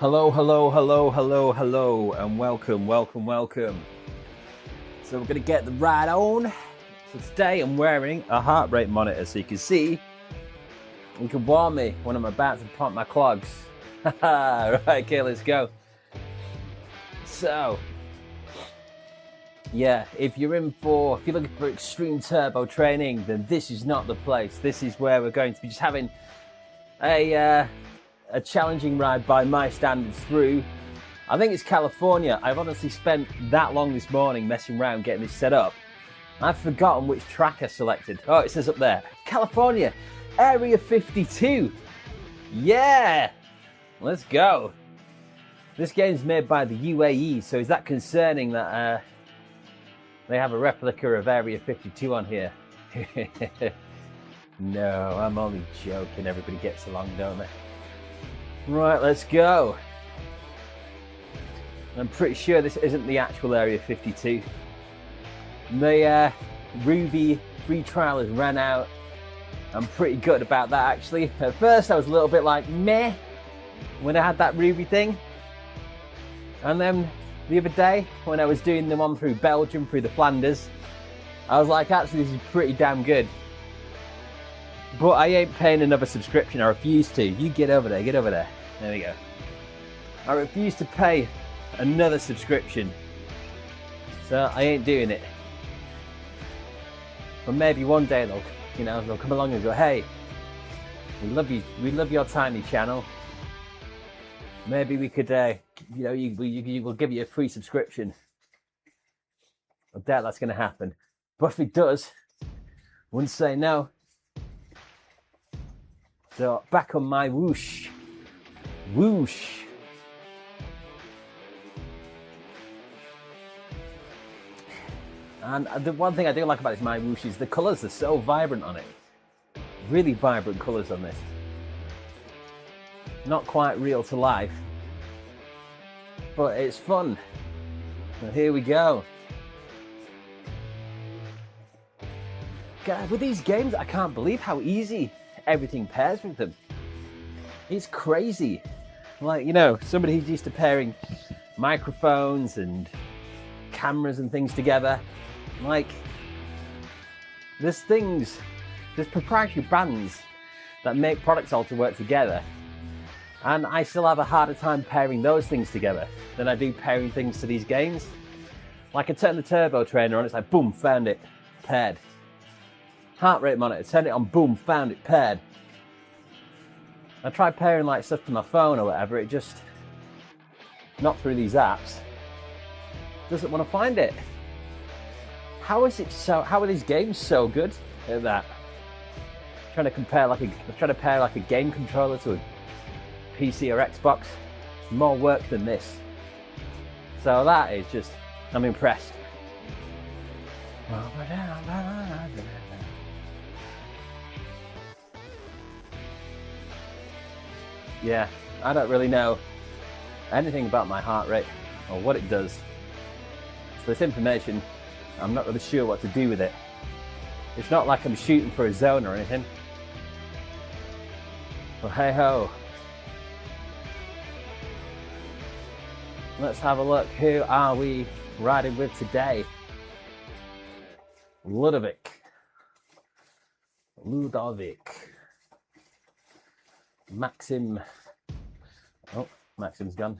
Hello, hello, hello, hello, hello, and welcome. So we're gonna get the ride on. So today I'm wearing a heart rate monitor, so you can see, you can warn me when I'm about to pump my clogs. Right, okay, let's go. So, yeah, if you're looking for extreme turbo training, then this is not the place. This is where we're going to be just having a challenging ride by my standards through, I think it's California. I've honestly spent that long this morning messing around getting this set up. I've forgotten which track I selected. Oh, it says up there, California, Area 52. Yeah, let's go. This game's made by the UAE, so is that concerning that they have a replica of Area 52 on here? No, I'm only joking. Everybody gets along, don't they? Right, let's go. I'm pretty sure this isn't the actual Area 52. The Ruby free trial has ran out. I'm pretty good about that, actually. At first I was a little bit like meh when I had that Ruby thing, and then the other day when I was doing the one through Belgium, through the Flanders, I was like, actually this is pretty damn good. But I ain't paying another subscription. I refuse to. You get over there, get over there. There we go. I refuse to pay another subscription. So I ain't doing it. But maybe one day they'll come along and go, hey, we love your tiny channel. Maybe we could, we'll give you a free subscription. I doubt that's going to happen. But if it does, I wouldn't say no. So back on my whoosh. And the one thing I do like about this my whoosh is the colours are so vibrant on it. Really vibrant colours on this. Not quite real to life, but it's fun. So here we go. God, with these games, I can't believe how easy everything pairs with them. It's crazy. Like, somebody who's used to pairing microphones and cameras and things together, like, there's proprietary brands that make products all to work together, and I still have a harder time pairing those things together than I do pairing things to these games. Like, I turn the turbo trainer on, it's like, boom, found it, paired. Heart rate monitor, turn it on, boom, found it, paired. I try pairing like stuff to my phone or whatever, it just, not through these apps, doesn't want to find it. How are these games so good at that? Trying to pair like a game controller to a PC or Xbox. It's more work than this. So that is just, I'm impressed. Yeah, I don't really know anything about my heart rate or what it does. So this information, I'm not really sure what to do with it. It's not like I'm shooting for a zone or anything. But hey ho. Let's have a look. Who are we riding with today? Ludovic. Maxim. Oh, Maxim's gone.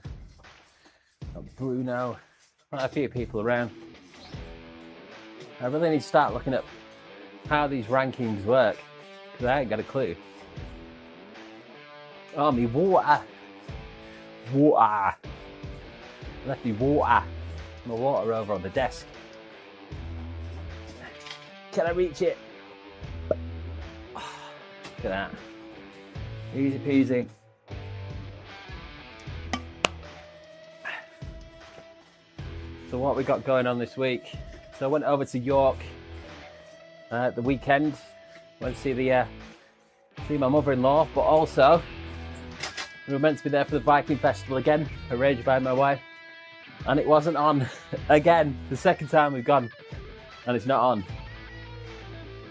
Got Bruno. Quite a few people around. I really need to start looking at how these rankings work, because I ain't got a clue. Oh, me water. Left me water. My water over on the desk. Can I reach it? Look at that. Easy peasy. So what we got going on this week? So I went over to York the weekend. Went to see my mother-in-law, but also we were meant to be there for the Viking Festival again, arranged by my wife, and it wasn't on again. The second time we've gone, and it's not on.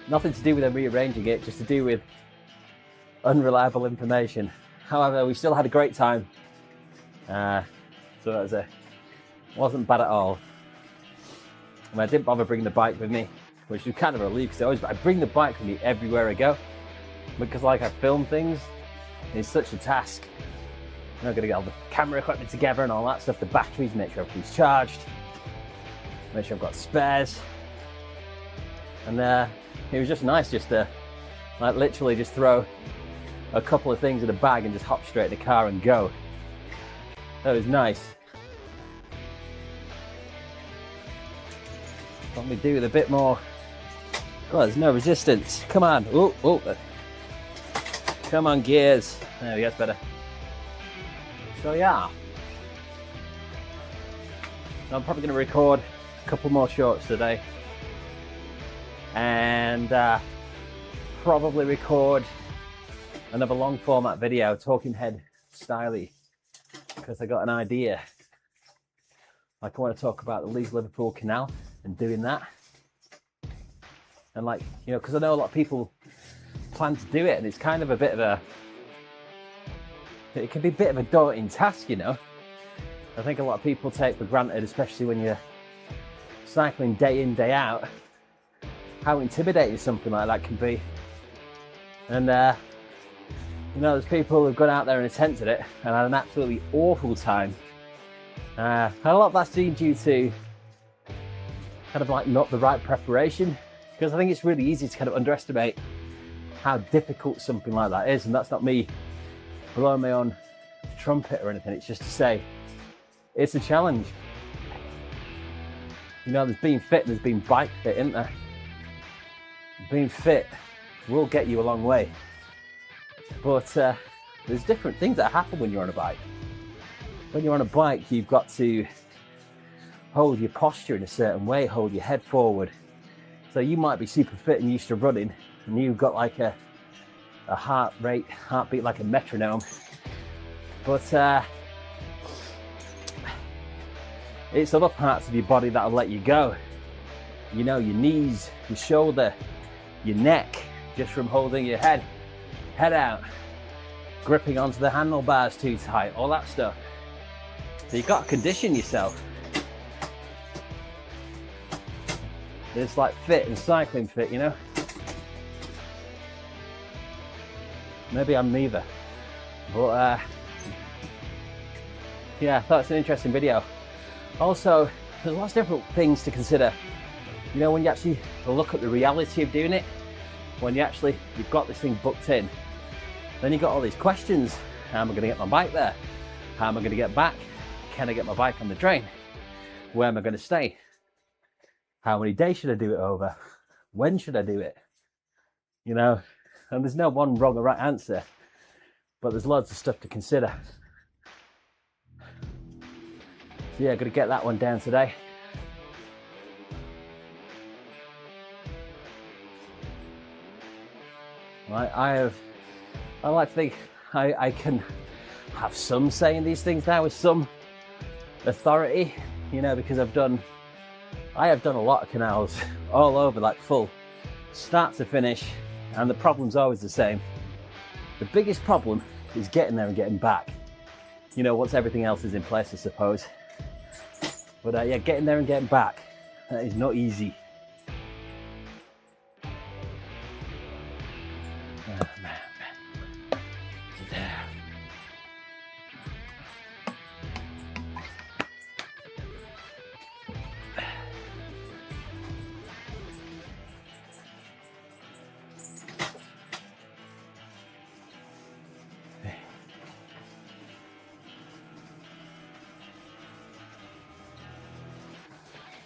Nothing to do with them rearranging it, just to do with unreliable information. However, we still had a great time. So that wasn't bad at all. And I didn't bother bringing the bike with me, which was kind of a relief because I bring the bike with me everywhere I go, because like I film things, it's such a task. I'm not going to get all the camera equipment together and all that stuff, the batteries, make sure everything's charged, make sure I've got spares. And it was just nice just to like literally just throw a couple of things in a bag and just hop straight in the car and go. That was nice. Let me do with a bit more. Oh, there's no resistance. Come on. Oh. Come on, gears. There we go, that's better. So yeah. I'm probably going to record a couple more shorts today. And probably record another long format video, talking head styley, because I got an idea. Like I want to talk about the Leeds-Liverpool Canal and doing that. And like, you know, because I know a lot of people plan to do it, and it's kind of a bit of it can be a bit of a daunting task, you know. I think a lot of people take for granted, especially when you're cycling day in, day out, how intimidating something like that can be. And you know, there's people who've gone out there and attempted it and had an absolutely awful time. And a lot of that's due to kind of like not the right preparation, because I think it's really easy to kind of underestimate how difficult something like that is. And that's not me blowing my own trumpet or anything, it's just to say it's a challenge. You know, there's being fit, there's being bike fit, isn't there? Being fit will get you a long way, but there's different things that happen when you're on a bike. When you're on a bike, you've got to hold your posture in a certain way, hold your head forward. So you might be super fit and used to running, and you've got like a heartbeat like a metronome, but it's other parts of your body that'll let you go. You know, your knees, your shoulder, your neck, just from holding your head out, gripping onto the handlebars too tight, all that stuff. So you've got to condition yourself. It's like fit and cycling fit, you know. Maybe I'm neither, but yeah, I thought it's an interesting video. Also, there's lots of different things to consider. You know, when you actually look at the reality of doing it, when you've got this thing booked in, then you've got all these questions. How am I going to get my bike there? How am I going to get back? Can I get my bike on the train? Where am I going to stay? How many days should I do it over? When should I do it? You know, and there's no one wrong or right answer, but there's loads of stuff to consider. So yeah, I'm going to get that one down today. I like to think I can have some say in these things now with some authority, you know, because I have done a lot of canals all over, like full start to finish, and the problem's always the same. The biggest problem is getting there and getting back, you know, once everything else is in place, I suppose. But yeah, getting there and getting back, that is not easy. Oh, man. There.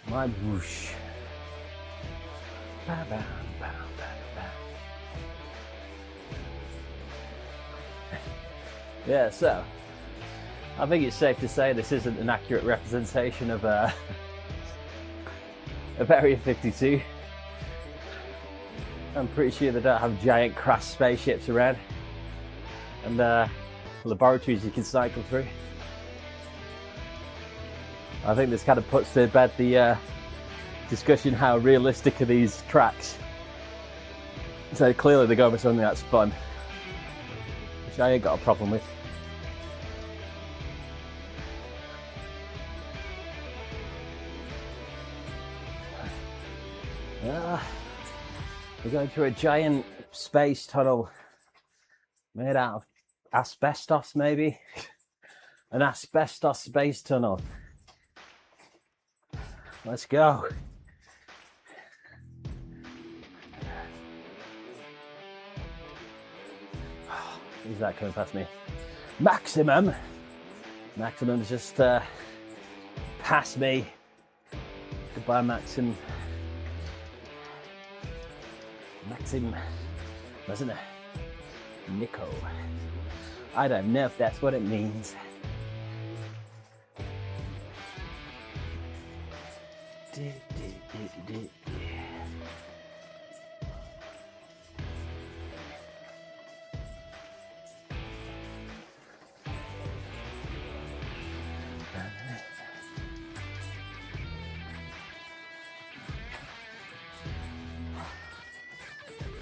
My whoosh. Ba, ba, ba, ba, ba. Yeah, so I think it's safe to say this isn't an accurate representation of Area 52. I'm pretty sure they don't have giant crash spaceships around and laboratories you can cycle through. I think this kind of puts to bed the discussion how realistic are these tracks. So clearly they're going for something that's fun, which I ain't got a problem with. We're going through a giant space tunnel made out of asbestos, maybe. An asbestos space tunnel. Let's go. Who's that coming past me? Maximum. Maximum's just past me. Goodbye, Maxim. Maxim, wasn't it? Nico. I don't know if that's what it means.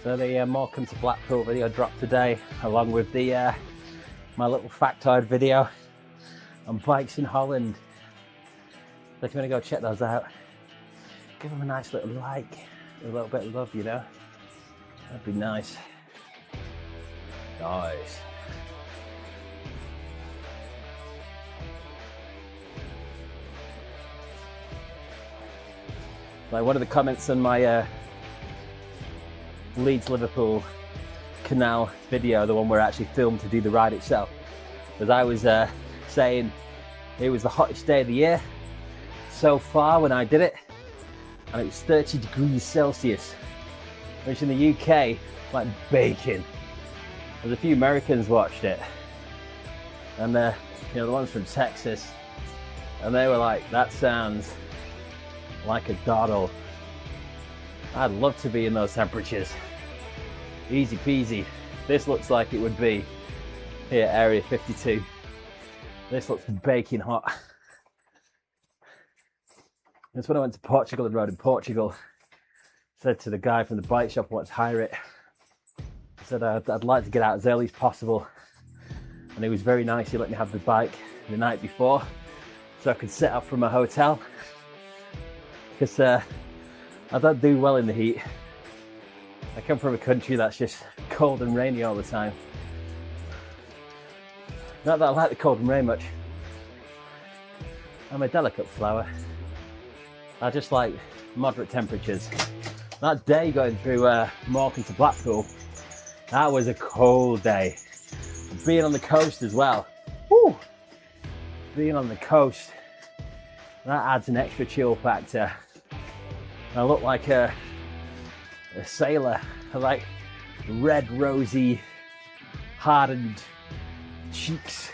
So the Morecambe to Blackpool video dropped today, along with the my little factoid video on bikes in Holland. So if you want to go check those out, give them a nice little like, a little bit of love, you know. That'd be nice. Nice. Like one of the comments on my Leeds Liverpool canal video, the one where I actually filmed to do the ride itself, as I was saying it was the hottest day of the year so far when I did it, and it was 30 degrees Celsius, which in the UK like baking. There's a few Americans watched it, and you know, the ones from Texas, and they were like, that sounds like a doddle. I'd love to be in those temperatures. Easy peasy. This looks like it would be here, Area 52. This looks baking hot. That's when I went to Portugal and rode in Portugal. Said to the guy from the bike shop I wanted to hire it. I said I'd like to get out as early as possible. And he was very nice. He let me have the bike the night before so I could set up from a hotel. Because I don't do well in the heat. I come from a country that's just cold and rainy all the time. Not that I like the cold and rain much. I'm a delicate flower. I just like moderate temperatures. That day going through Morecambe to Blackpool, that was a cold day. Being on the coast as well. Woo! Being on the coast, that adds an extra chill factor. I look like a sailor. I like red, rosy, hardened cheeks.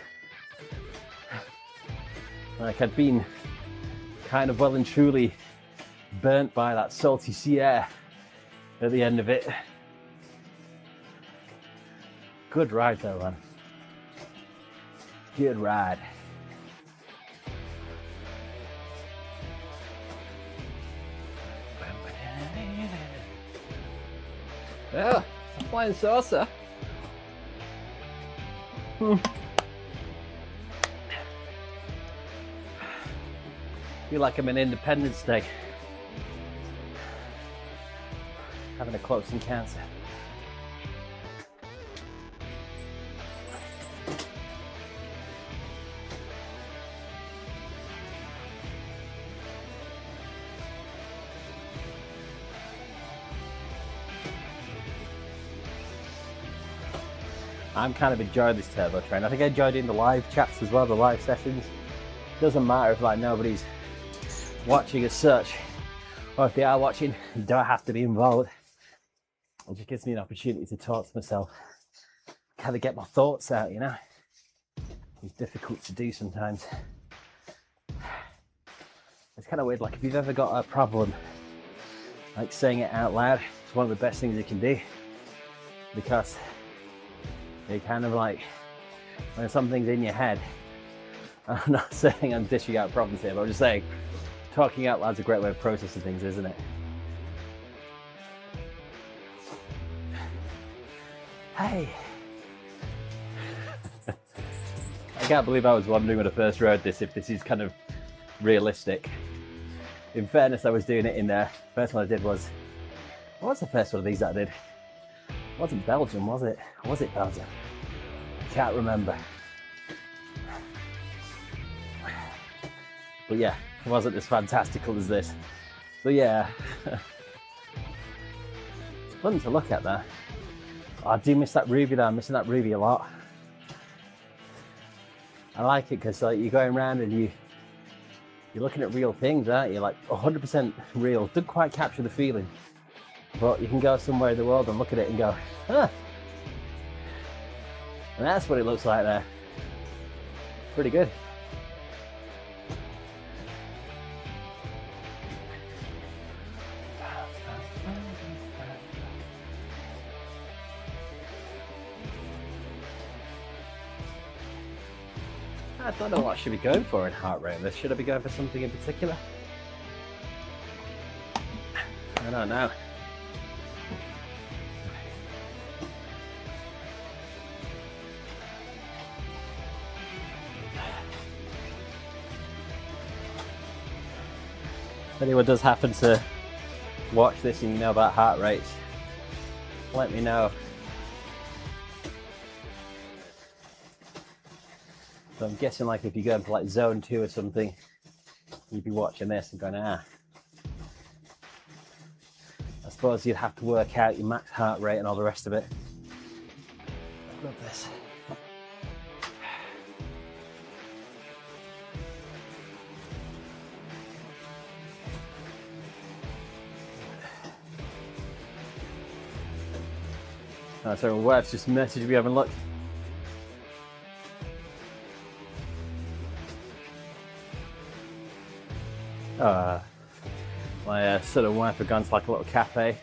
Like I'd been kind of well and truly burnt by that salty sea air at the end of it. Good ride though, man. Good ride. Yeah, a flying saucer. Feel like I'm in Independence Day. Having a close encounter. I'm kind of enjoying this turbo train. I think I enjoyed doing the live chats as well, the live sessions. Doesn't matter if like nobody's watching as such, or if they are watching, you don't have to be involved. It just gives me an opportunity to talk to myself, kind of get my thoughts out, you know. It's difficult to do sometimes. It's kind of weird, like if you've ever got a problem, like saying it out loud, it's one of the best things you can do, because it kind of like, when something's in your head, I'm not saying I'm dishing out problems here, but I'm just saying, talking out loud's a great way of processing things, isn't it? Hey. I can't believe I was wondering when I first rode this if this is kind of realistic. In fairness, I was doing it in there. First one I did was What was the first one of these that I did? It wasn't Belgium, was it? Or was it Belgium? I can't remember. But yeah, it wasn't as fantastical as this. But yeah, it's fun to look at that. Oh, I do miss that ruby though. I'm missing that ruby a lot. I like it because like, you're going around and you're looking at real things, aren't you? Like 100% real. Doesn't quite capture the feeling, but you can go somewhere in the world and look at it and go, huh. And that's what it looks like there. Pretty good. I don't know what I should be going for in heart rate. Should I be going for something in particular? I don't know. If anyone does happen to watch this and you know about heart rates, let me know. So I'm guessing like if you're going for like zone 2 or something, you'd be watching this and going, ah. I suppose you'd have to work out your max heart rate and all the rest of it. I love this. Oh, sorry, my wife's just messaged me, haven't looked. My son and wife have gone to like a little cafe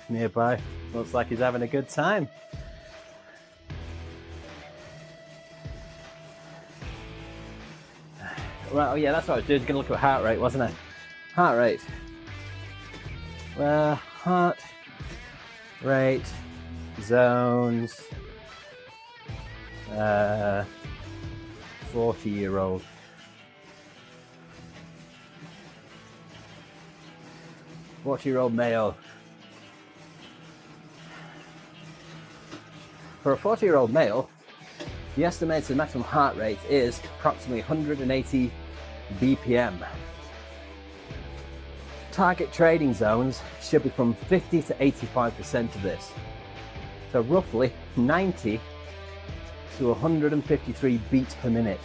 nearby. Looks like he's having a good time. Right, oh yeah, that's what I was doing. Gonna look at heart rate, wasn't I? Heart rate. Heart rate zones. 40-year-old. Male. For a 40-year-old male, the estimated maximum heart rate is approximately 180 BPM. Target trading zones should be from 50 to 85% of this. So roughly 90 to 153 beats per minute.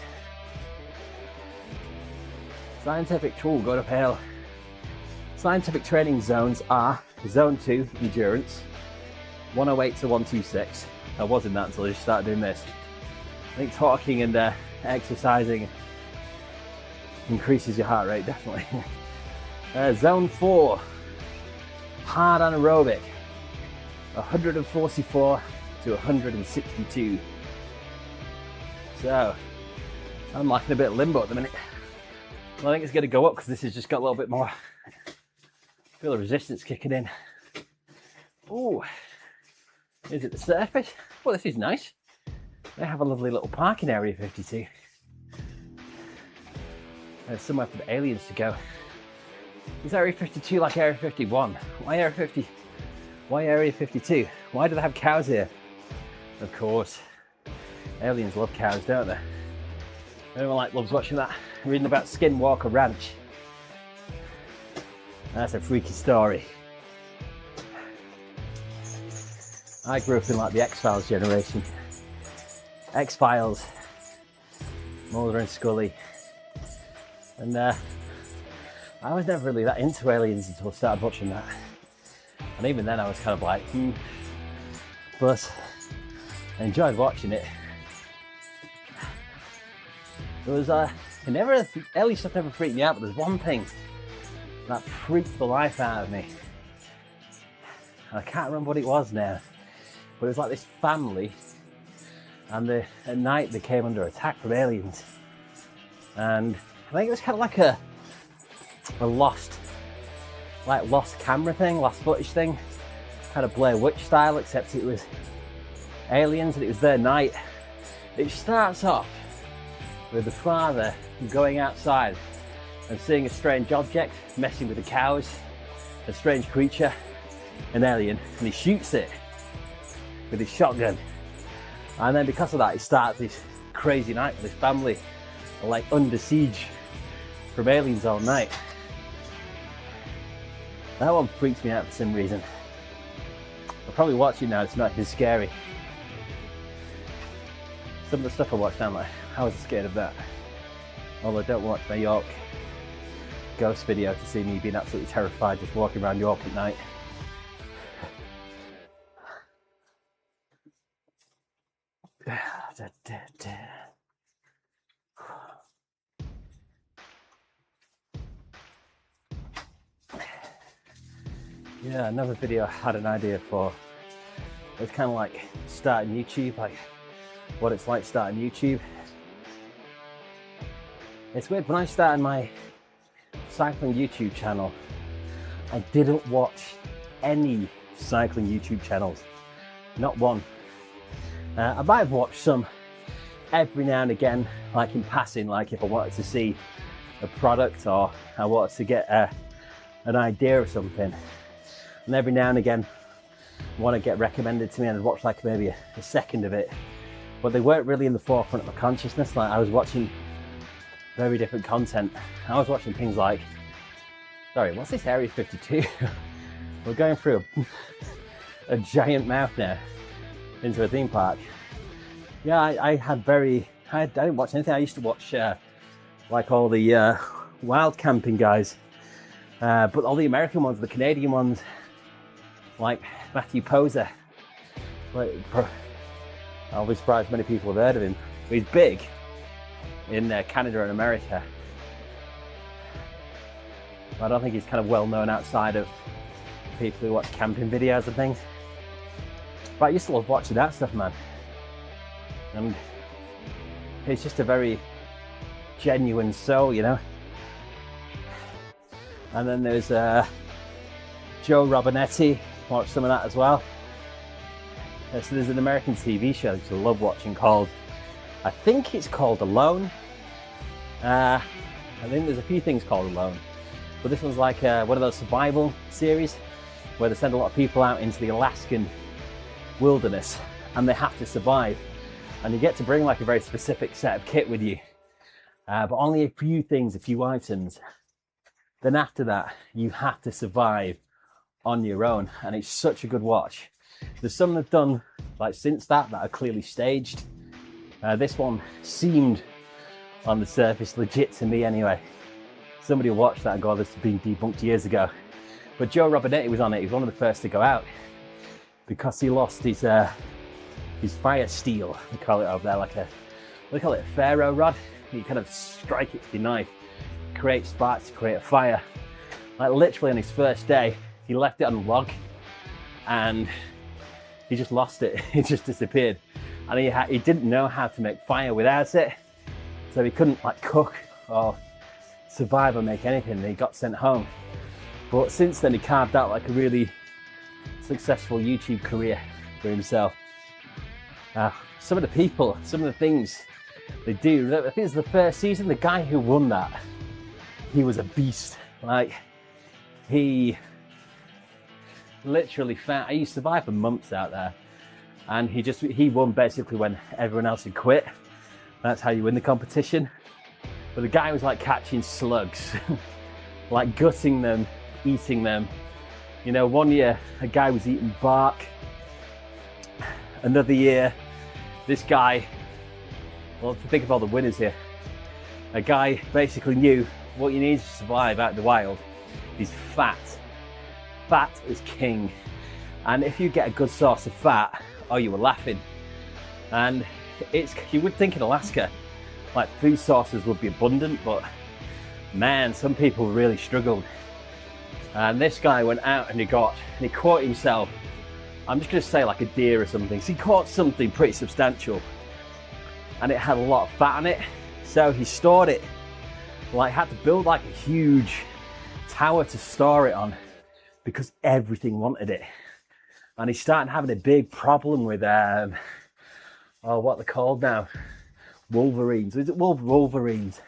Scientific tool, go to pale. Scientific training zones are Zone 2, endurance, 108 to 126. I wasn't that until I just started doing this. I think talking and exercising increases your heart rate, definitely. Zone 4, hard anaerobic, 144 to 162. So, I'm like in a bit of limbo at the minute. Well, I think it's going to go up because this has just got a little bit more. Feel the resistance kicking in. Oh, is it the surface? Well, this is nice. They have a lovely little parking area, 52. There's somewhere for the aliens to go. Is Area 52 like Area 51? Why Area 50? Why Area 52? Why do they have cows here? Of course, aliens love cows, don't they? Everyone like loves watching that, reading about Skinwalker Ranch. That's a freaky story. I grew up in like the X-Files generation. X-Files, Mulder and Scully. And I was never really that into aliens until I started watching that. And even then I was kind of like, But I enjoyed watching it. There was alien stuff never freaked me out, but there's one thing that freaked the life out of me. I can't remember what it was now, but it was like this family, and at night they came under attack from aliens, and I think it was kind of like a lost camera thing, lost footage thing, kind of Blair Witch style, except it was aliens and it was their night. It starts off with the father going outside and seeing a strange object messing with the cows, a strange creature, an alien and he shoots it with his shotgun. And then because of that, he starts this crazy night with his family, like under siege from aliens all night. That one freaks me out for some reason. I'll probably watch it now, it's not as scary. Some of the stuff I watched now, I'm like, I was scared of that. Although I don't watch my York ghost video to see me being absolutely terrified just walking around York at night. Yeah, another video I had an idea for. It's kind of like starting YouTube, like what it's like starting YouTube. It's weird, when I started my cycling YouTube channel, I didn't watch any cycling YouTube channels, not one. I might have watched some every now and again, like in passing, like if I wanted to see a product or I wanted to get an idea of something. And every now and again, want to get recommended to me and I'd watch like maybe a second of it. But they weren't really in the forefront of my consciousness. Like I was watching very different content. I was watching things like, sorry, what's this Area 52? We're going through a giant mouth now into a theme park. Yeah, I didn't watch anything. I used to watch like all the wild camping guys, but all the American ones, the Canadian ones, like Matthew Poser. Like, I'll be surprised many people have heard of him. He's big in Canada and America. I don't think he's kind of well known outside of people who watch camping videos and things. But I used to love watching that stuff, man. And he's just a very genuine soul, you know. And then there's Joe Robinetti, watch some of that as well. So there's an American TV show that I love watching called, I think it's called Alone. I think there's a few things called Alone, but this one's like one of those survival series where they send a lot of people out into the Alaskan wilderness and they have to survive. And you get to bring like a very specific set of kit with you, but only a few things, a few items. Then after that, you have to survive on your own, and it's such a good watch. There's some they've done like since that are clearly staged. This one seemed on the surface legit to me anyway. Somebody watched that and go, this has been debunked years ago. But Joe Robinetti was on it. He was one of the first to go out because he lost his fire steel, they call it over there, like they call it a ferro rod. You kind of strike it with your knife, create sparks to create a fire. Like literally on his first day, he left it on a log and he just lost it. It just disappeared. And he didn't know how to make fire without it. So he couldn't like cook or survive or make anything. He got sent home. But since then he carved out like a really successful YouTube career for himself. Some of the people, some of the things they do. I think it's the first season, the guy who won that, he was a beast. Like he literally found, he survived for months out there, and he won basically when everyone else had quit. That's how you win the competition. But the guy was like catching slugs, like gutting them, eating them. You know, one year a guy was eating bark. Another year, this guy, well, to think of all the winners here, a guy basically knew what you need to survive out in the wild is fat. Fat is king. And if you get a good source of fat, oh, you were laughing. And you would think in Alaska, like food sources would be abundant, but man, some people really struggled. And this guy went out and he caught himself, I'm just going to say like a deer or something. So he caught something pretty substantial and it had a lot of fat on it. So he stored it, like had to build like a huge tower to store it on because everything wanted it. And he started having a big problem with, what they're called now, wolverines. Is it wolverines?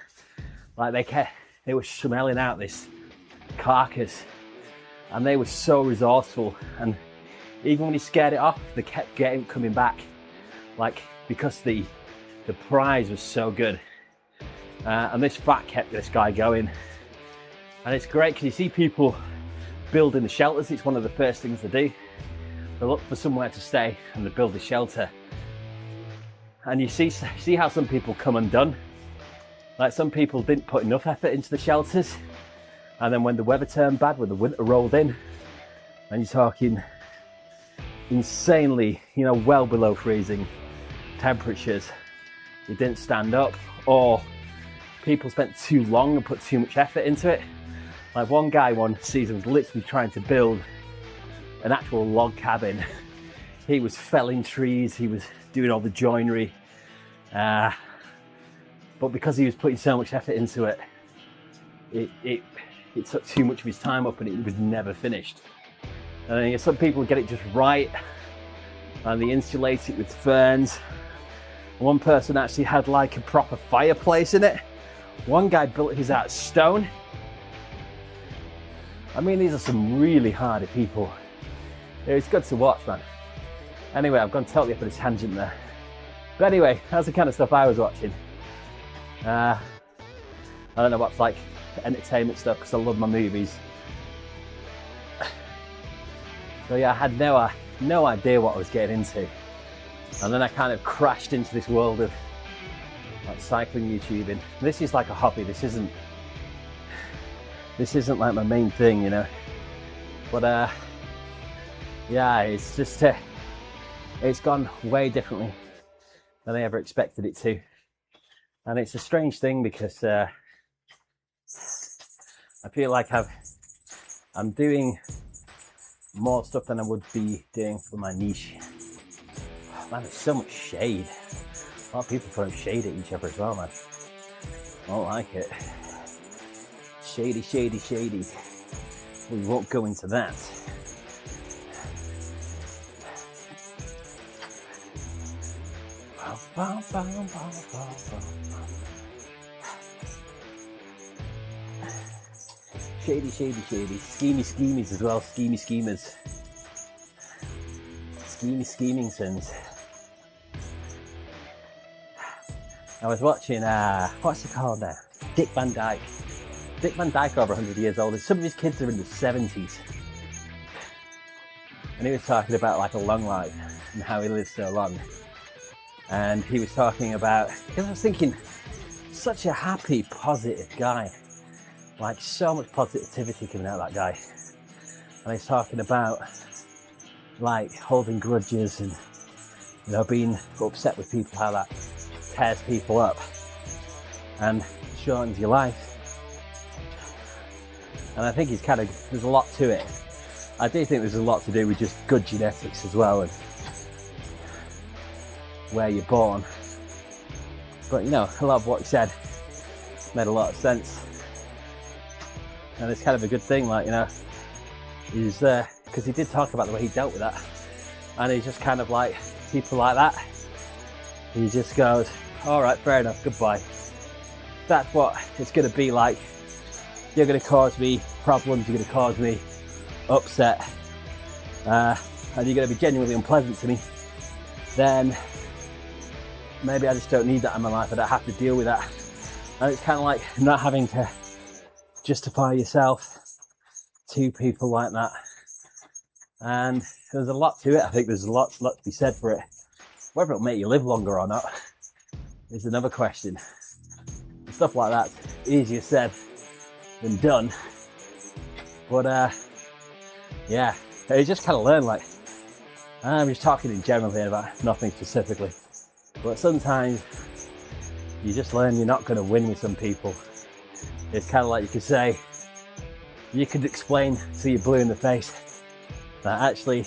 Like they were smelling out this carcass and they were so resourceful. And even when he scared it off, they kept coming back, like, because the prize was so good. And this fat kept this guy going. And it's great because you see people building the shelters. It's one of the first things they do. They look for somewhere to stay and they build a shelter. And you see how some people come undone. Like, some people didn't put enough effort into the shelters. And then when the weather turned bad, when the winter rolled in, and you're talking insanely, you know, well below freezing temperatures, it didn't stand up, or people spent too long and put too much effort into it. Like, one guy one season was literally trying to build an actual log cabin. He was felling trees, he was doing all the joinery, but because he was putting so much effort into it, it took too much of his time up and it was never finished. And then some people get it just right and they insulate it with ferns. One person actually had like a proper fireplace in it. One guy built his out of stone. I mean, these are some really hardy people. It's good to watch, man. Anyway, I've gone totally off on a tangent there. But anyway, that's the kind of stuff I was watching. I don't know what's like entertainment stuff because I love my movies. So yeah, I had no idea what I was getting into. And then I kind of crashed into this world of like cycling YouTubing. This is like a hobby. This isn't like my main thing, you know. But yeah, it's just it's gone way differently than I ever expected it to. And it's a strange thing because I feel like I'm doing more stuff than I would be doing for my niche. Man, there's so much shade. A lot of people throwing shade at each other as well, man. I don't like it. Shady, shady, shady. We won't go into that. Shady, shady, shady. Schemy, schemies as well. Schemy, schemers. Schemy, scheming sins. I was watching, what's it called now? Dick Van Dyke. Dick Van Dyke, over 100 years old, and some of his kids are in the 70s. And he was talking about like a long life and how he lives so long. And he was talking about, because I was thinking, such a happy, positive guy. Like, so much positivity coming out of that guy. And he's talking about like holding grudges and, you know, being upset with people, how that tears people up and shortens your life. And I think he's kind of, there's a lot to it. I do think there's a lot to do with just good genetics as well and where you're born. But you know, a lot of what he said made a lot of sense. And it's kind of a good thing, like, you know, he's because he did talk about the way he dealt with that. And he's just kind of like, people like that, he just goes, all right, fair enough, goodbye. That's what it's going to be like. You're going to cause me problems, you're going to cause me upset, and you're going to be genuinely unpleasant to me. Then maybe I just don't need that in my life. I don't have to deal with that. And it's kind of like not having to justify yourself to people like that. And there's a lot to it. I think there's a lot to be said for it. Whether it'll make you live longer or not is another question. And stuff like that, easier said than done. But yeah, you just kind of learn, like, I'm just talking in general here about nothing specifically, but sometimes you just learn you're not going to win with some people. It's kind of like, you could say, you could explain till you're blue in the face that actually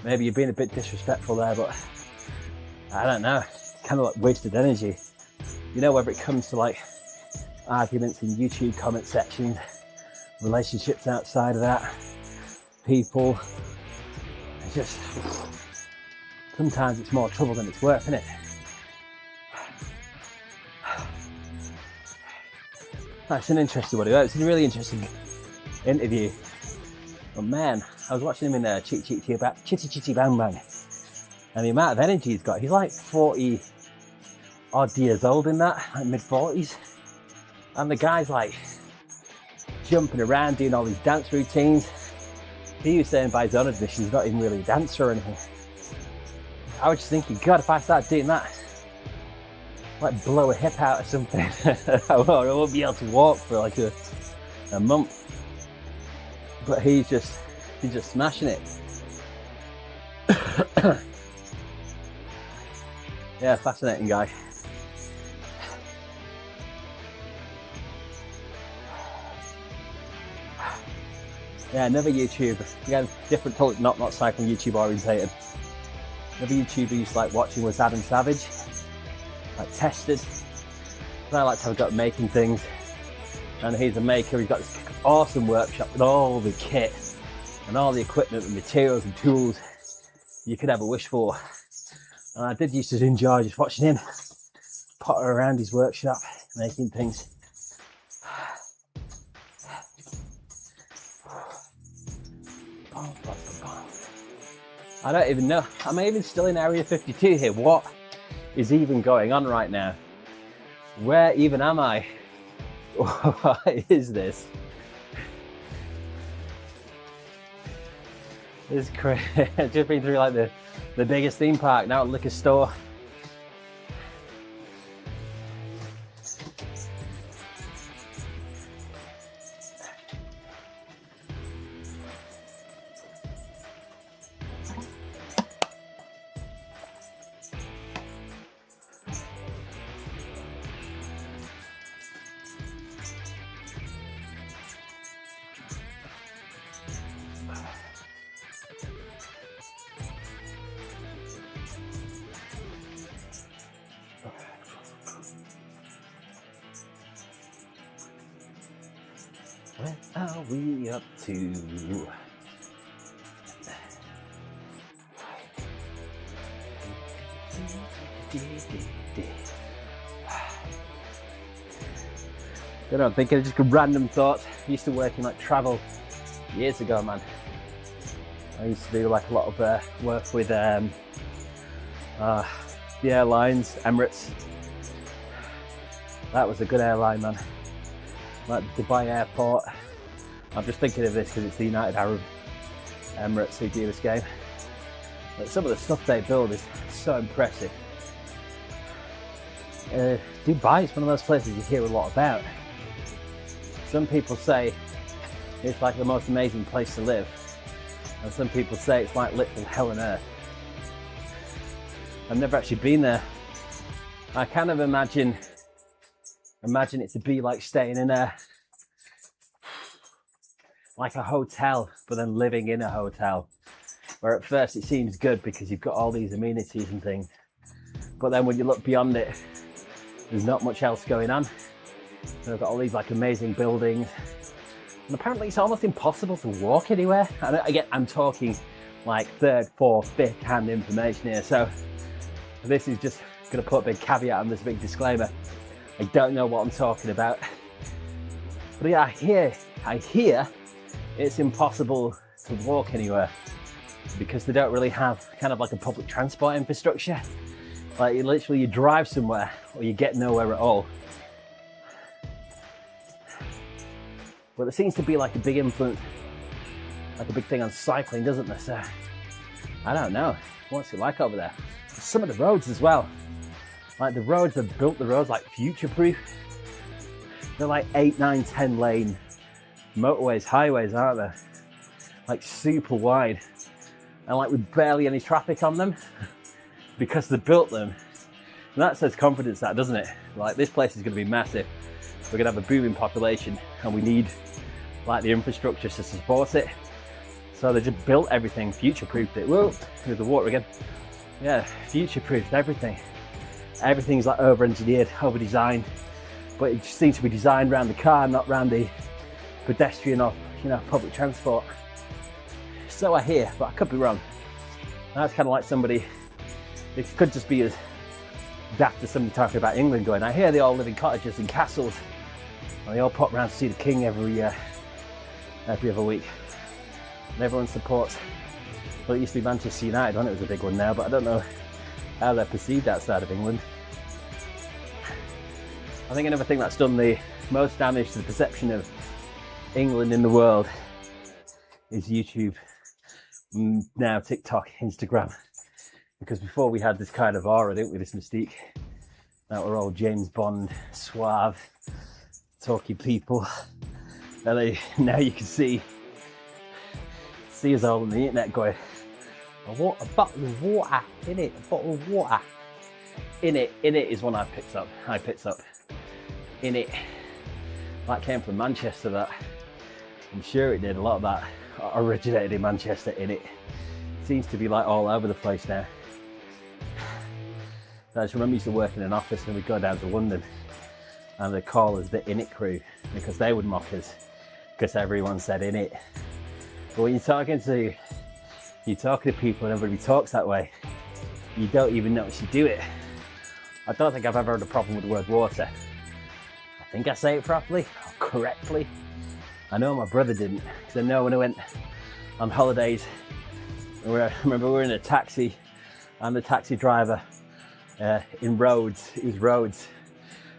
maybe you're being a bit disrespectful there, but I don't know, it's kind of like wasted energy. You know, whether it comes to like arguments in YouTube comment sections, relationships outside of that, people, it's just, sometimes it's more trouble than it's worth, isn't it? That's an interesting one. It's a really interesting interview. But man, I was watching him in Chitty Chitty Bang Bang, and the amount of energy he's got, he's like 40 odd years old in that, like mid 40s, and the guy's like jumping around doing all these dance routines. He was saying by his own admission he's not even really a dancer or anything. I was just thinking, God, if I start doing that, like blow a hip out or something, I won't be able to walk for like a month. But he's just smashing it. Yeah, fascinating guy. Yeah, another YouTuber. Again, different, totally not cycling YouTube orientated. Another YouTuber I used to like watching was Adam Savage. Like Tested. And I like how he got making things. And he's a maker. He's got this awesome workshop with all the kit and all the equipment and materials and tools you could ever wish for. And I did used to enjoy just watching him potter around his workshop, making things. I don't even know. Am I even still in Area 52 here? What is even going on right now? Where even am I? What is this? This is crazy. I've just been through like the biggest theme park, now a liquor store. What are we up to? I don't think it's just random thoughts. I used to work in like travel years ago, man. I used to do like a lot of work with the airlines, Emirates. That was a good airline, man. Like Dubai Airport. I'm just thinking of this because it's the United Arab Emirates who do this game. But some of the stuff they build is so impressive. Dubai is one of those places you hear a lot about. Some people say it's like the most amazing place to live, and some people say it's like literal hell on earth. I've never actually been there. I kind of imagine it to be like staying in like a hotel, but then living in a hotel, where at first it seems good because you've got all these amenities and things, but then when you look beyond it, there's not much else going on. They've got all these like amazing buildings, and apparently it's almost impossible to walk anywhere. And again, I'm talking like third, fourth, fifth hand information here, so this is just going to put a big caveat on this big disclaimer. I don't know what I'm talking about, but yeah, I hear it's impossible to walk anywhere because they don't really have kind of like a public transport infrastructure. Like you drive somewhere or you get nowhere at all. But there seems to be like a big influence, like a big thing on cycling, doesn't there? So I don't know. What's it like over there? Some of the roads as well. Like the roads, they've built the roads like future-proof. They're like 8, 9, 10 lane motorways, highways, aren't they? Like super wide. And like with barely any traffic on them because they built them. And that says confidence, that, doesn't it? Like this place is going to be massive. We're going to have a booming population and we need like the infrastructure to support it. So they just built everything, future-proofed it. Whoa, here's the water again. Yeah, future-proofed everything. Everything's like over-engineered, over-designed, but it just seems to be designed around the car, not around the pedestrian or, public transport. So I hear, but I could be wrong. That's kind of like somebody, it could just be as daft as somebody talking about England going, I hear they all live in cottages and castles, and they all pop around to see the king every other week. and everyone supports. Well, it used to be Manchester United when it was a big one now, but I don't know how they're perceived outside of England. I think another thing that's done the most damage to the perception of England in the world is YouTube, now TikTok, Instagram. Because before we had this kind of aura, didn't we, this mystique, that we're all James Bond, suave, talky people. And now you can see us all on the internet going, I want a bottle of water, in it, a bottle of water. In it is one I picked up. In it. That came from Manchester, that. I'm sure it did. A lot of that originated in Manchester, in it. Seems to be like all over the place now. I just remember I used to work in an office and we'd go down to London and they'd call us the In It crew because they would mock us because everyone said in it. But when you're talking to people and everybody talks that way, you don't even notice you do it. I don't think I've ever had a problem with the word water. I think I say it properly, or correctly. I know my brother didn't, because I know when I went on holidays, I remember we were in a taxi and the taxi driver in Rhodes, it was Rhodes,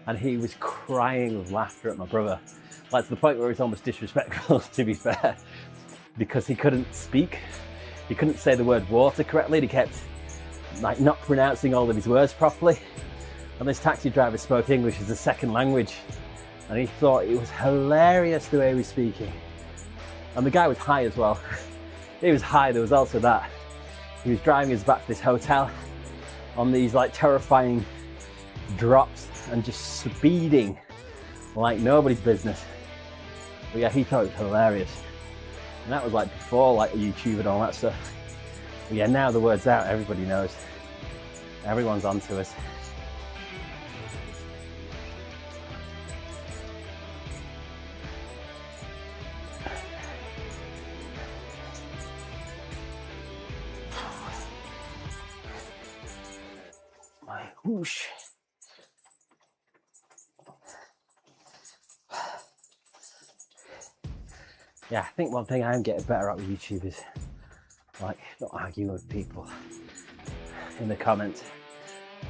and he was crying with laughter at my brother. Like to the point where it was almost disrespectful, to be fair, because he couldn't speak. He couldn't say the word water correctly. He kept like not pronouncing all of his words properly. And this taxi driver spoke English as a second language. And he thought it was hilarious the way he was speaking. And the guy was high as well. He was high, there was also that. He was driving us back to this hotel on these like terrifying drops and just speeding like nobody's business. But yeah, he thought it was hilarious. And that was like before like YouTube and all that stuff. But yeah, now the word's out, everybody knows. Everyone's onto us. My whoosh. Yeah, I think one thing I am getting better at with YouTube is like not arguing with people in the comments,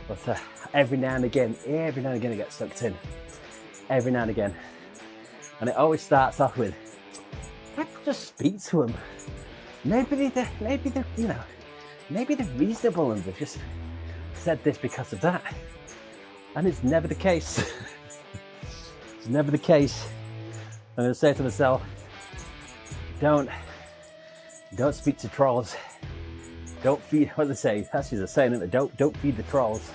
but every now and again I get sucked in, every now and again, and it always starts off with, I could just speak to them. Maybe they're reasonable and they've just said this because of that, and it's never the case. It's never the case. I'm gonna say to myself, don't speak to trolls. Don't feed, what do they say? That's just a saying, isn't it? Don't feed the trolls.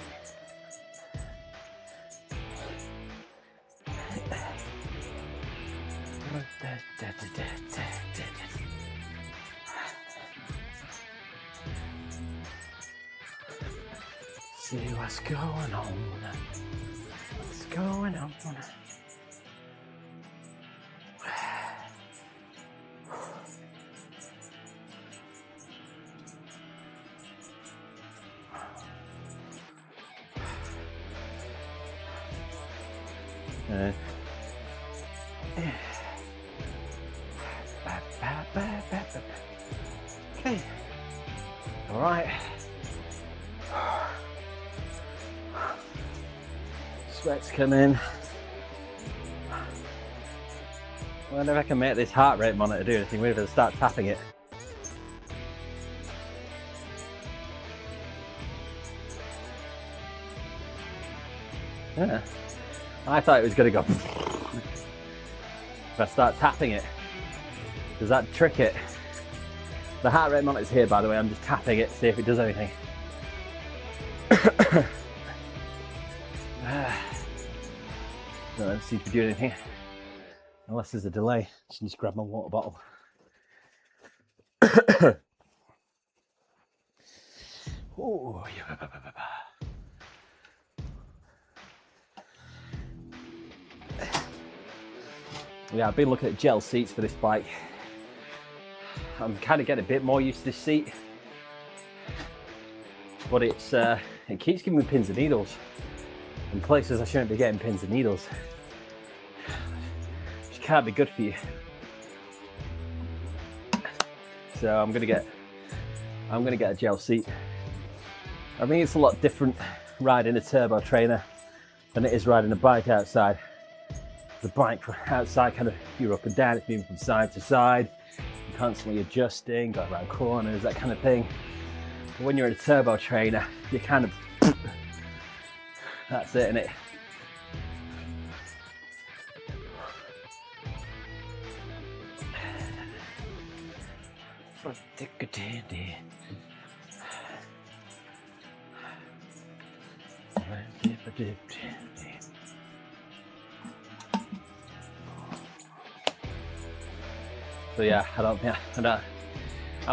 See what's going on. What's going on? Okay. All right. Sweat's coming. I wonder if I can make this heart rate monitor do anything weird if I start tapping it. Yeah. I thought it was going to go if I start tapping it. Does that trick it? The heart rate monitor's here, by the way. I'm just tapping it to see if it does anything. Don't seem to be doing anything. Unless there's a delay. Just grab my water bottle. Ooh, yeah, I've been looking at gel seats for this bike. I'm kind of getting a bit more used to this seat, but it keeps giving me pins and needles in places I shouldn't be getting pins and needles, which can't be good for you. So I'm gonna get a gel seat. I think it's a lot different riding a turbo trainer than it is riding a bike outside. The bike outside, kind of, you're up and down, it's moving from side to side, you're constantly adjusting, going around corners, that kind of thing. But when you're in a turbo trainer, you're kind of, that's it, innit? So yeah, I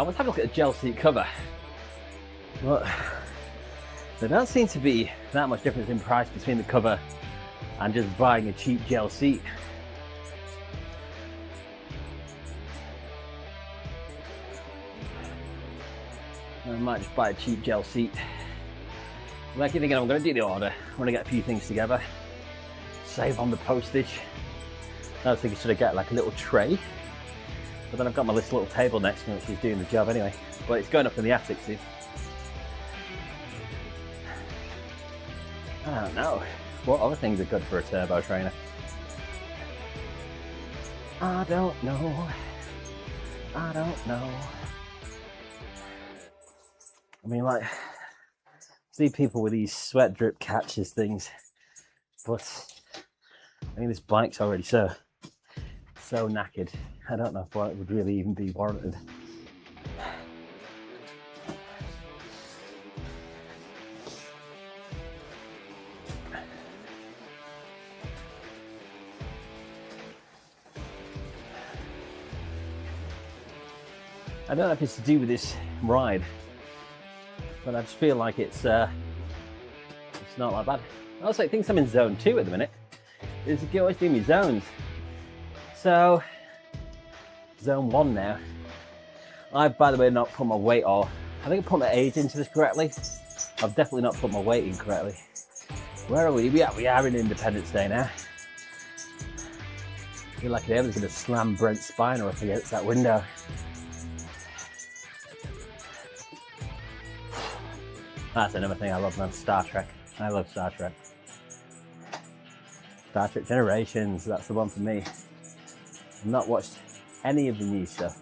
was having a look at the gel seat cover, but there don't seem to be that much difference in price between the cover and just buying a cheap gel seat. I might just buy a cheap gel seat. I'm actually thinking I'm going to do the order. I'm going to get a few things together, save on the postage. I was thinking, should I get like a little tray? But then I've got my little table next to me, which is doing the job anyway. But it's going up in the attic soon. I don't know. What other things are good for a turbo trainer? I don't know. I don't know. I mean, like, see people with these sweat drip catches things, but I mean, this bike's already so knackered. I don't know if it would really even be warranted. I don't know if it's to do with this ride, but I just feel like it's not that bad. Also, it thinks I'm in zone 2 at the minute. It's always doing me zones. So, zone 1 now. I've, by the way, not put my weight or I think I put my age into this correctly. I've definitely not put my weight in correctly. Where are we? We are in Independence Day now. I feel like everyone's going to slam Brent Spiner up against that window. That's another thing I love, man. Star Trek. I love Star Trek. Star Trek Generations, that's the one for me. I've not watched any of the new stuff.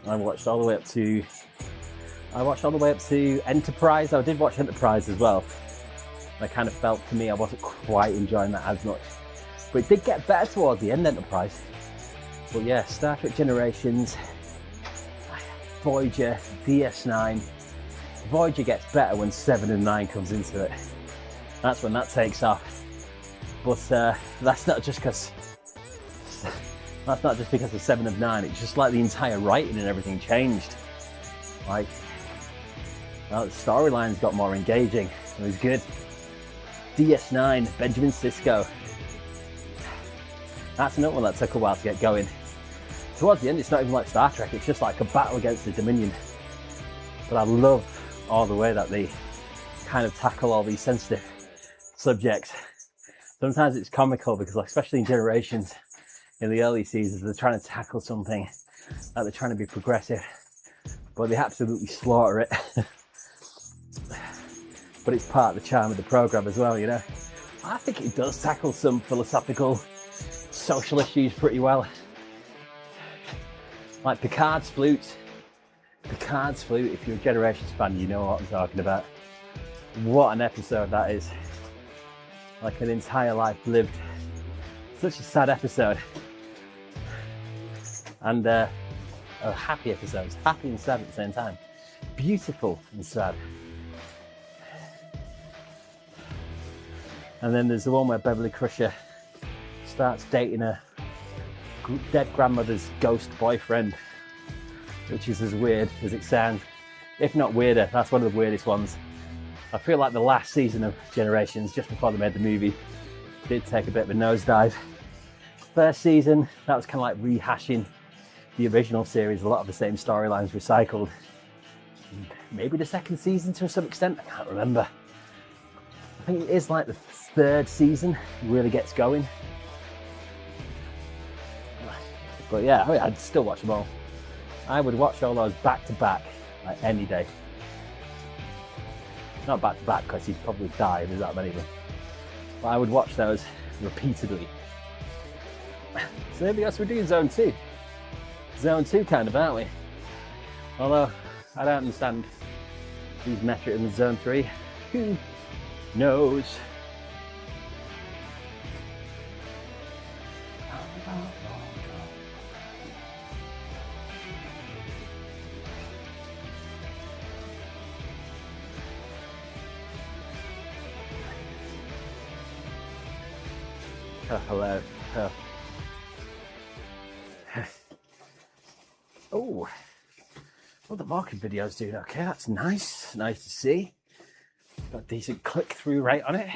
I watched all the way up to Enterprise. I did watch Enterprise as well. I kind of felt, to me, I wasn't quite enjoying that as much. But it did get better towards the end, Enterprise. But yeah, Star Trek Generations, Voyager, DS9. Voyager gets better when 7 and 9 comes into it. That's when that takes off. But that's not just because of 7 of 9. It's just like the entire writing and everything changed. Like, well, the storylines got more engaging. It was good. DS9, Benjamin Sisko. That's another one that took a while to get going. Towards the end, it's not even like Star Trek. It's just like a battle against the Dominion. But I love all the way that they kind of tackle all these sensitive subjects. Sometimes it's comical because, like, especially in Generations, in the early seasons, they're trying to tackle something, like they're trying to be progressive, but they absolutely slaughter it. But it's part of the charm of the program as well, you know. I think it does tackle some philosophical, social issues pretty well. Like Picard's flute. Picard's flute, if you're a Generations fan, you know what I'm talking about. What an episode that is. Like an entire life lived. Such a sad episode. And happy episodes. Happy and sad at the same time. Beautiful and sad. And then there's the one where Beverly Crusher starts dating a dead grandmother's ghost boyfriend, which is as weird as it sounds. If not weirder, that's one of the weirdest ones. I feel like the last season of Generations, just before they made the movie, did take a bit of a nosedive. First season, that was kind of like rehashing the original series, a lot of the same storylines recycled. Maybe the second season to some extent, I can't remember. I think it is like the third season it really gets going. But yeah, I'd still watch them all. I would watch all those back to back, like any day. Not back to back because you'd probably die if there's that many of them. But I would watch those repeatedly. So maybe that's what we're doing zone 2. Zone 2 kind of, aren't we? Although I don't understand these metric in zone 3. Who knows? Oh, hello. Oh. Oh. Well, the market video's doing okay. That's nice. Nice to see. Got a decent click-through rate on it.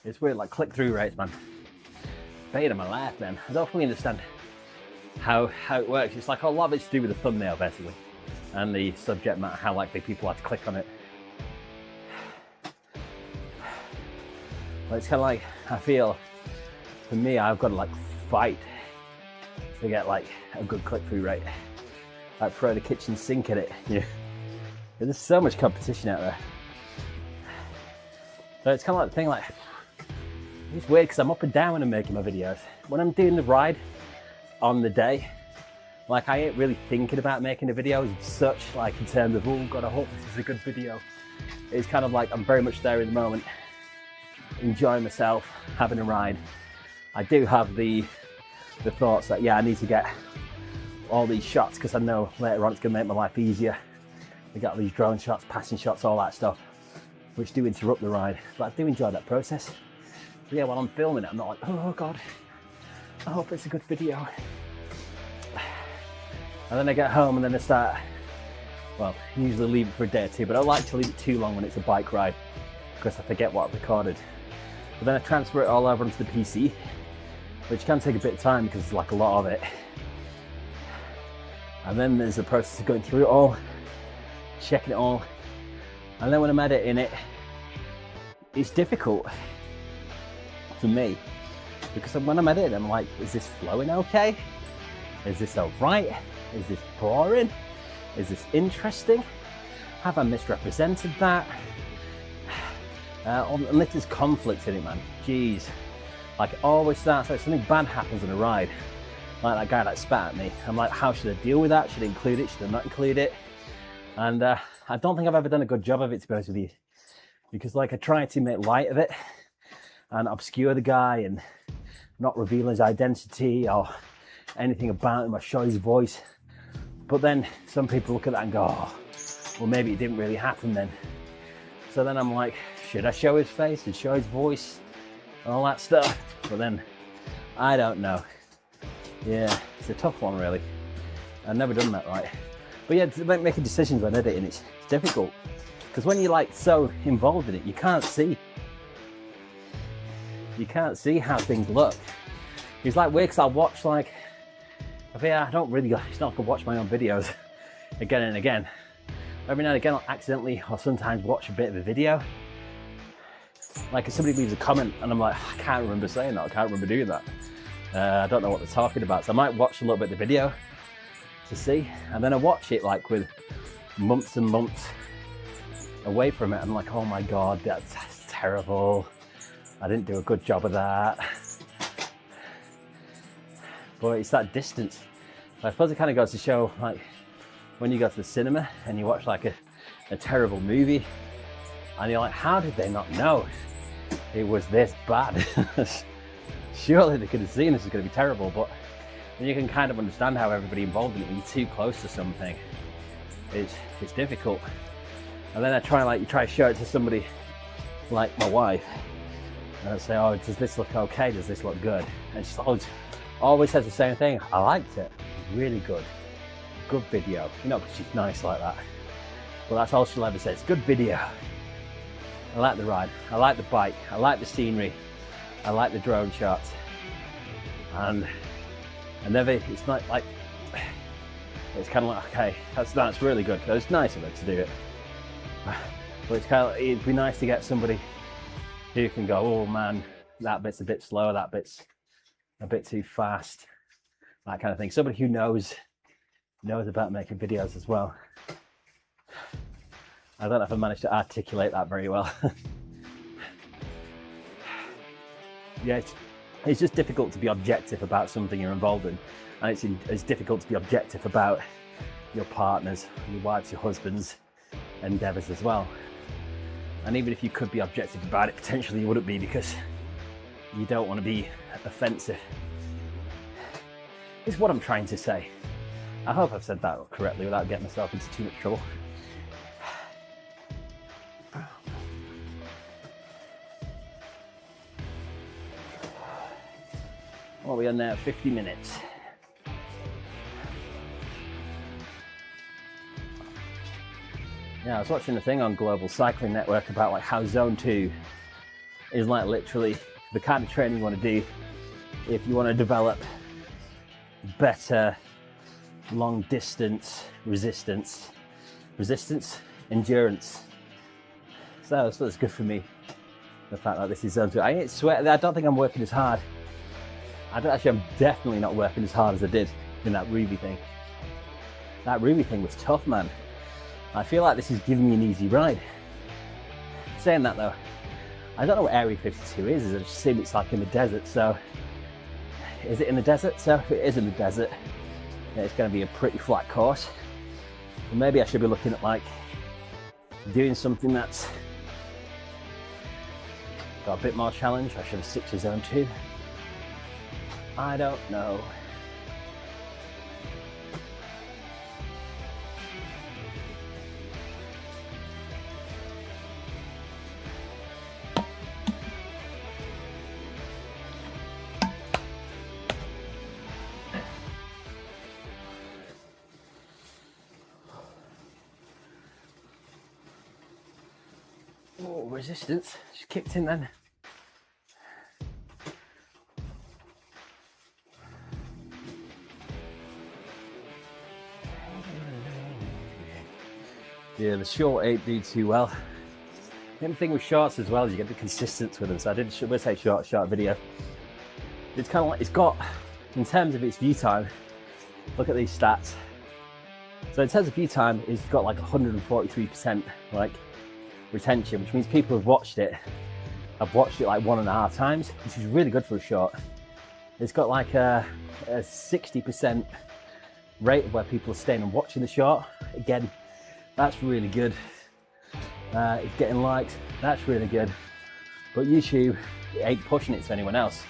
It's weird, like click-through rates, man. Bane of my life, man. I don't fully understand how it works. It's like a lot of it's to do with the thumbnail, basically, and the subject matter, how likely people are to click on it. But it's kind of like, I feel, for me, I've got to like fight to get like a good click-through rate. Like throw the kitchen sink at it. Yeah. There's so much competition out there. So it's kind of like the thing, like, it's weird because I'm up and down when I'm making my videos. When I'm doing the ride on the day, like I ain't really thinking about making a video as such, like in terms of, oh God, I hope this is a good video. It's kind of like I'm very much there in the moment, enjoying myself, having a ride. I do have the thoughts that, yeah, I need to get all these shots because I know later on it's going to make my life easier. We got these drone shots, passing shots, all that stuff, which do interrupt the ride. But I do enjoy that process. So yeah, while I'm filming it, I'm not like, oh God, I hope it's a good video. And then I get home and then I start, well, I usually leave it for a day or two, but I like to leave it too long when it's a bike ride because I forget what I've recorded. But then I transfer it all over onto the PC, which can take a bit of time because there's like a lot of it. And then there's the process of going through it all, checking it all. And then when I'm editing it, it's difficult for me because when I'm editing, I'm like, is this flowing okay? Is this all right? Is this boring? Is this interesting? Have I misrepresented that? Unless there's conflict in it, man. Jeez. Like it always starts like something bad happens on a ride. Like that guy that spat at me. I'm like, how should I deal with that? Should I include it? Should I not include it? And I don't think I've ever done a good job of it, to be honest with you. Because like I try to make light of it and obscure the guy and not reveal his identity or anything about him or show his voice. But then some people look at that and go, oh, well, maybe it didn't really happen then. So then I'm like, should I show his face and show his voice and all that stuff? But then I don't know. Yeah, it's a tough one, really. I've never done that right. But yeah, making decisions when editing, it's difficult. Because when you're like so involved in it, you can't see. You can't see how things look. It's like weird because I'll watch like, I don't really, it's not good to watch my own videos again and again. Every now and again I'll accidentally or sometimes watch a bit of a video. Like if somebody leaves a comment and I'm like, I can't remember saying that, I can't remember doing that. I don't know what they're talking about. So I might watch a little bit of the video to see, and then I watch it like with months and months away from it. I'm like, oh my God, that's terrible. I didn't do a good job of that. But it's that distance. I suppose it kind of goes to show, like, when you go to the cinema and you watch like a terrible movie, and you're like, how did they not know it was this bad? Surely they could have seen this is going to be terrible, but then you can kind of understand how everybody involved in it, when you're too close to something, it's difficult. And then I try to show it to somebody like my wife, and I say, oh, does this look okay? Does this look good? And she always says the same thing. I liked it. Really good. Good video. You know, because she's nice like that. But that's all she'll ever say. It's good video. I like the ride. I like the bike. I like the scenery. I like the drone shots. And it's not like, it's kind of like, okay, that's really good. It's nice of her to do it. But it's kind of, it'd be nice to get somebody who can go, oh man, that bit's a bit slow, that bit's a bit too fast. that kind of thing. Somebody who knows about making videos as well. I don't know if I managed to articulate that very well. Yeah, it's just difficult to be objective about something you're involved in, and it's difficult to be objective about your partners, your wives, your husbands' endeavours as well. And even if you could be objective about it, potentially you wouldn't be, because you don't want to be offensive. Is what I'm trying to say. I hope I've said that correctly without getting myself into too much trouble. What are we on now? 50 minutes. Yeah, I was watching a thing on Global Cycling Network about like how Zone 2 is like literally the kind of training you want to do if you want to develop better long distance endurance. So it's good for me, the fact that this is Zone 2. I ain't sweat. I don't think I'm working as hard. I'm definitely not working as hard as I did in that Ruby thing. That Ruby thing was tough, man. I feel like this is giving me an easy ride. Saying that though, I don't know what Area 52 is. I just assume it's like in the desert. So, is it in the desert? So if it is in the desert, then it's going to be a pretty flat course. Or maybe I should be looking at like doing something that's got a bit more challenge. I should have stick to Zone 2. I don't know. Oh, resistance just kicked in then. Yeah, the short ain't do too well. The only thing with shorts as well is you get the consistency with them. So I did, we'll say short video. It's kind of like, it's got, in terms of its view time, look at these stats. So in terms of view time, it's got like 143% like retention, which means people have watched it like 1.5 times, which is really good for a short. It's got like a 60% rate of where people are staying and watching the short. Again, that's really good. It's getting likes, that's really good. But YouTube ain't pushing it to anyone else.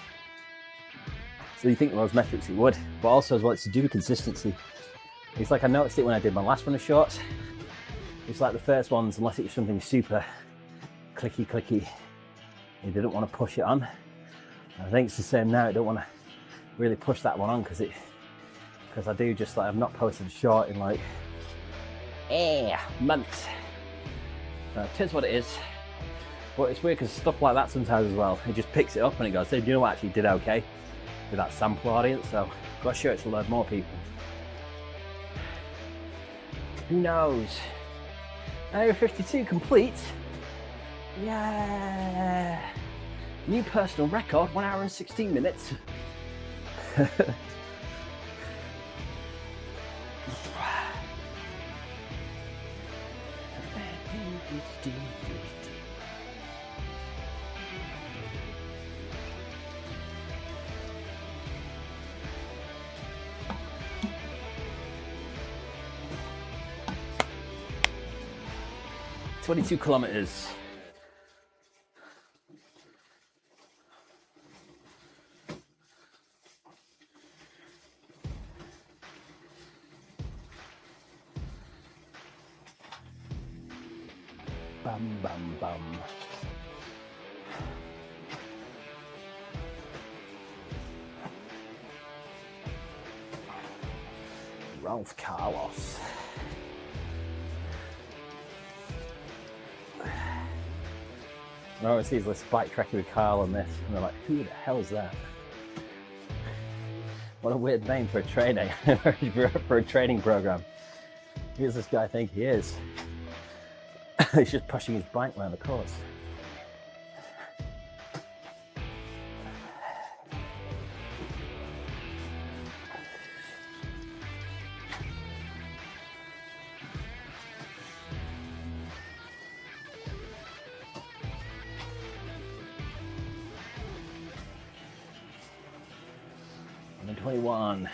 So you think those metrics it would, but also as well it's to do with consistency. It's like I noticed it when I did my last run of shorts. It's like the first ones, unless it was something super clicky, you didn't want to push it on. I think it's the same now. I don't want to really push that one on because I do just like, I've not posted a short in like months. It is what it is. But it's weird because stuff like that sometimes as well, it just picks it up and it goes, hey, do you know what, actually did okay with that sample audience, so I've got to show it to a load more people. Who knows? Area 52 complete. Yeah. New personal record, 1 hour and 16 minutes. $22 kilometers. Bum, bum, bum. Ralph Carlos. I always see this bike tracking with Carl on this, and they're like, who the hell's that? What a weird name for a training, for a training program. Who does this guy think he is? He's just pushing his bike around the course. 21.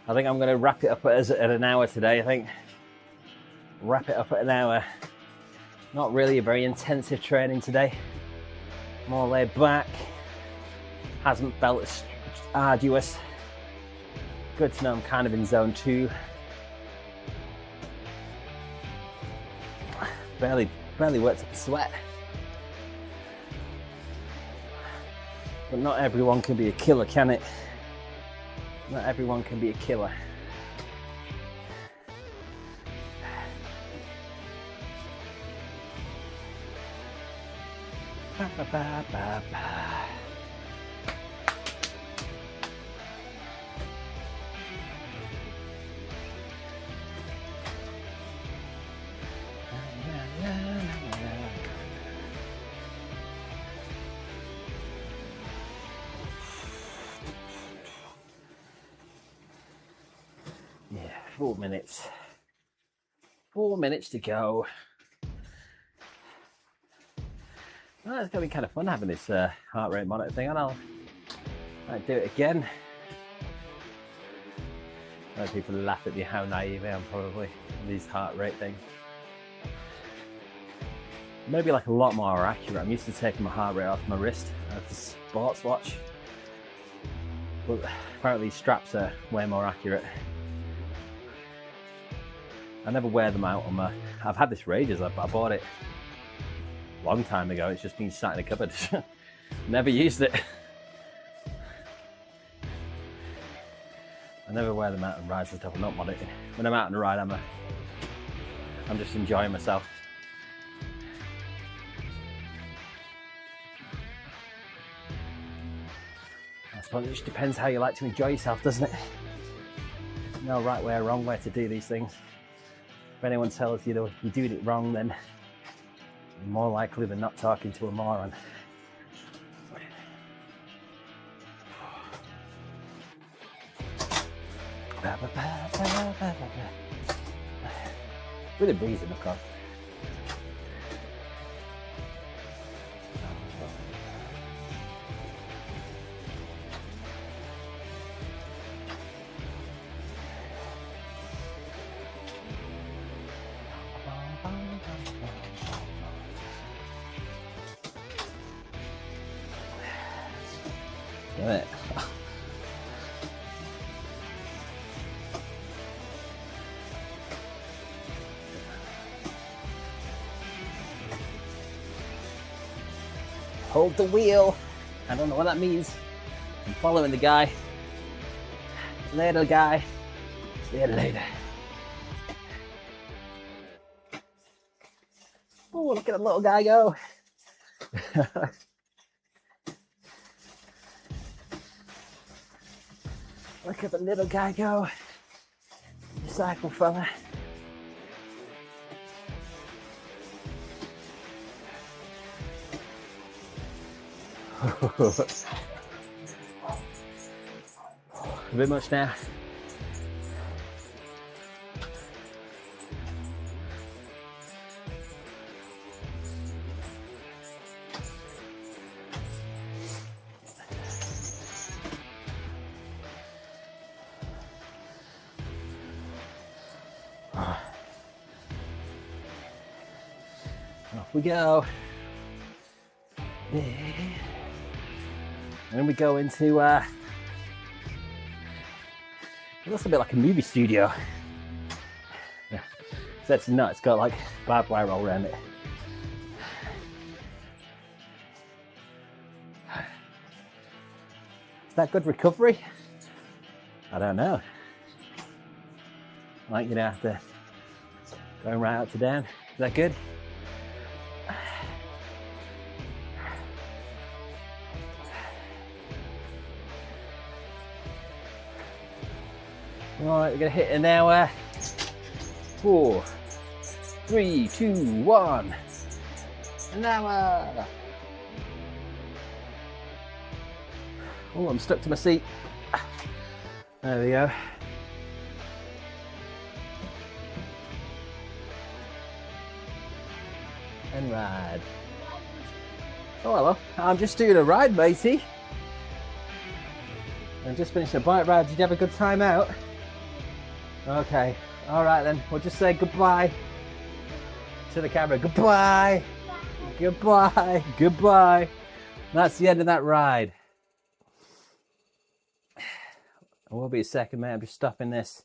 I think I'm going to wrap it up at an hour today. I think wrap it up at an hour. Not really a very intensive training today. More laid back. Hasn't felt as arduous. Good to know I'm kind of in zone 2. Barely worked up a sweat. But not everyone can be a killer, can it? Not everyone can be a killer. Ba, ba, ba, ba, ba. Yeah, 4 minutes. 4 minutes to go. Well, it's going to be kind of fun having this heart rate monitor thing, and I'll do it again. A lot of people laugh at me how naive I am, probably, these heart rate things. Maybe like a lot more accurate. I'm used to taking my heart rate off my wrist as a sports watch, but apparently these straps are way more accurate. I never wear them out on my... I've had this for ages. I bought it a long time ago. It's just been sat in a cupboard. Never used it. I never wear them out on rides and stuff. I'm not monitoring. When I'm out on a ride, I'm just enjoying myself. I suppose it just depends how you like to enjoy yourself, doesn't it? No right way or wrong way to do these things. If anyone tells you that you're doing it wrong, then you're more likely than not talking to a moron. With a breeze in the car. It. Hold the wheel. I don't know what that means. I'm following the guy. Later, guy. See you later. Oh, look at that little guy go. Look at the little guy go. The cycle fella. A bit much now. Off we go. Yeah. And then we go into it looks a bit like a movie studio. Yeah. So it's nuts. It's got like barbed wire all around it. Is that good recovery? I don't know. Like, you know, after going right up to down. Is that good? All right, we're gonna hit an hour. 4, 3, 2, 1. An hour. Oh, I'm stuck to my seat. There we go. And ride. Oh, hello. I'm just doing a ride, matey. And just finished a bike ride. Did you have a good time out? Okay. All right then. We'll just say goodbye to the camera. Goodbye. Goodbye. Goodbye. That's the end of that ride. I will be a second, mate. I'm just stopping this.